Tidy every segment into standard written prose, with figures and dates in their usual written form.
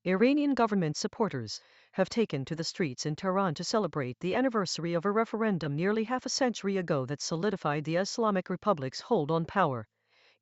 Iranian government supporters have taken to the streets in Tehran to celebrate the anniversary of a referendum nearly half a century ago that solidified the Islamic Republic's hold on power.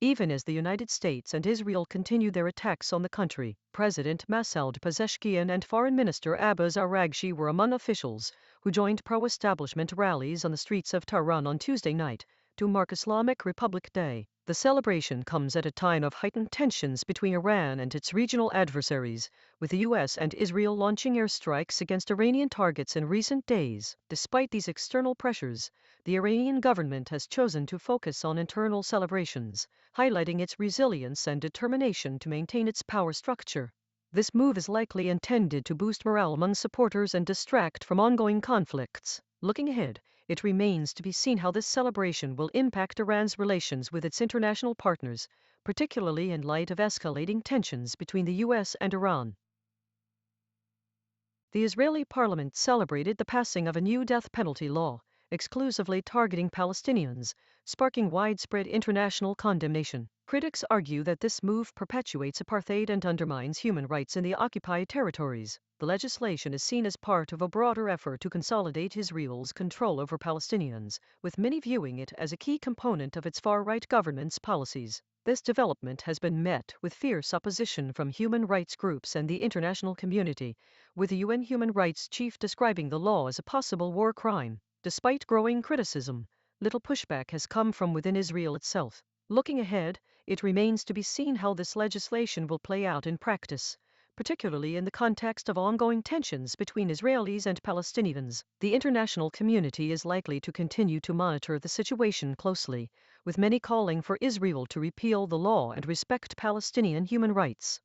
Even as the United States and Israel continue their attacks on the country, President Masoud Pezeshkian and Foreign Minister Abbas Araghchi were among officials who joined pro-establishment rallies on the streets of Tehran on Tuesday night to mark Islamic Republic Day. The celebration comes at a time of heightened tensions between Iran and its regional adversaries, with the US and Israel launching airstrikes against Iranian targets in recent days. Despite these external pressures, the Iranian government has chosen to focus on internal celebrations, highlighting its resilience and determination to maintain its power structure. This move is likely intended to boost morale among supporters and distract from ongoing conflicts. Looking ahead, it remains to be seen how this celebration will impact Iran's relations with its international partners, particularly in light of escalating tensions between the US and Iran. The Israeli parliament celebrated the passing of a new death penalty law, exclusively targeting Palestinians, sparking widespread international condemnation. Critics argue that this move perpetuates apartheid and undermines human rights in the occupied territories. The legislation is seen as part of a broader effort to consolidate Israel's control over Palestinians, with many viewing it as a key component of its far-right government's policies. This development has been met with fierce opposition from human rights groups and the international community, with the UN human rights chief describing the law as a possible war crime. Despite growing criticism, little pushback has come from within Israel itself. Looking ahead, it remains to be seen how this legislation will play out in practice, particularly in the context of ongoing tensions between Israelis and Palestinians. The international community is likely to continue to monitor the situation closely, with many calling for Israel to repeal the law and respect Palestinian human rights.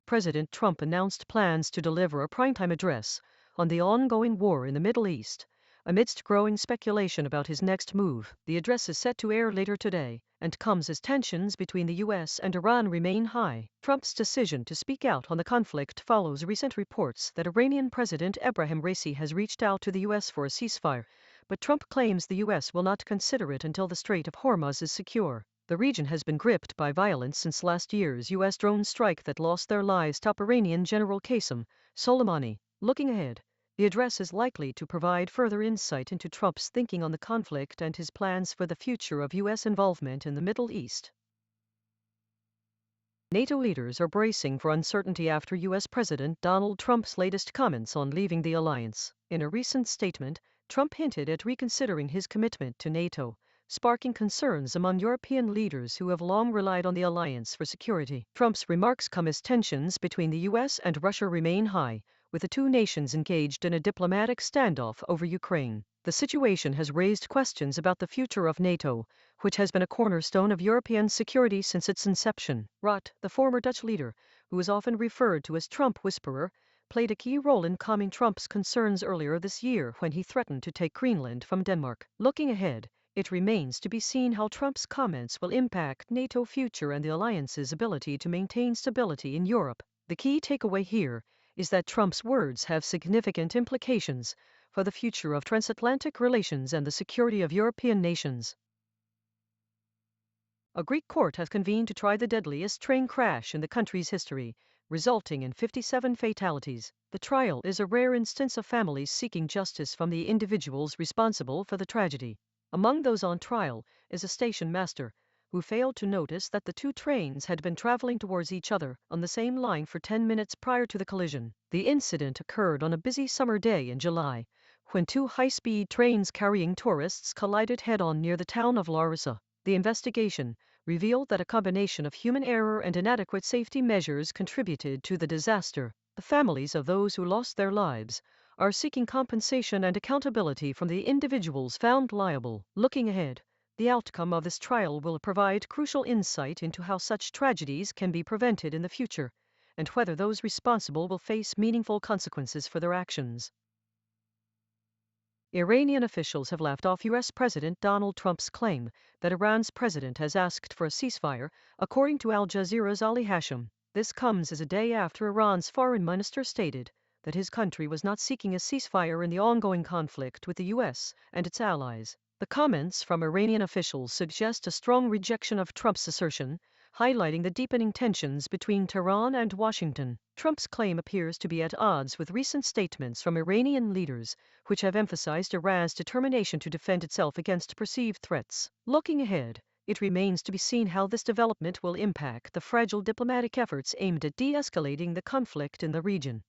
President Trump announced plans to deliver a primetime address on the ongoing war in the Middle East. Amidst growing speculation about his next move, the address is set to air later today, and comes as tensions between the US and Iran remain high. Trump's decision to speak out on the conflict follows recent reports that Iranian President Ebrahim Raisi has reached out to the US for a ceasefire, but Trump claims the US will not consider it until the Strait of Hormuz is secure. The region has been gripped by violence since last year's US drone strike that lost their lives top Iranian General Qasem Soleimani. Looking ahead, the address is likely to provide further insight into Trump's thinking on the conflict and his plans for the future of US involvement in the Middle East. NATO leaders are bracing for uncertainty after US President Donald Trump's latest comments on leaving the alliance. In a recent statement, Trump hinted at reconsidering his commitment to NATO, sparking concerns among European leaders who have long relied on the alliance for security. Trump's remarks come as tensions between the US and Russia remain high, with the two nations engaged in a diplomatic standoff over Ukraine. The situation has raised questions about the future of NATO, which has been a cornerstone of European security since its inception. Rutte, the former Dutch leader, who is often referred to as Trump whisperer, played a key role in calming Trump's concerns earlier this year when he threatened to take Greenland from Denmark. Looking ahead, it remains to be seen how Trump's comments will impact NATO's future and the alliance's ability to maintain stability in Europe. The key takeaway here is that Trump's words have significant implications for the future of transatlantic relations and the security of European nations. A Greek court has convened to try the deadliest train crash in the country's history, resulting in 57 fatalities. The trial is a rare instance of families seeking justice from the individuals responsible for the tragedy. Among those on trial is a station master, who failed to notice that the two trains had been traveling towards each other on the same line for 10 minutes prior to the collision. The incident occurred on a busy summer day in July, when two high-speed trains carrying tourists collided head-on near the town of Larissa. The investigation revealed that a combination of human error and inadequate safety measures contributed to the disaster. The families of those who lost their lives are seeking compensation and accountability from the individuals found liable. Looking ahead, the outcome of this trial will provide crucial insight into how such tragedies can be prevented in the future, and whether those responsible will face meaningful consequences for their actions. Iranian officials have laughed off US President Donald Trump's claim that Iran's president has asked for a ceasefire, according to Al Jazeera's Ali Hashim. This comes as a day after Iran's foreign minister stated that his country was not seeking a ceasefire in the ongoing conflict with the US and its allies. The comments from Iranian officials suggest a strong rejection of Trump's assertion, highlighting the deepening tensions between Tehran and Washington. Trump's claim appears to be at odds with recent statements from Iranian leaders, which have emphasized Iran's determination to defend itself against perceived threats. Looking ahead, it remains to be seen how this development will impact the fragile diplomatic efforts aimed at de-escalating the conflict in the region.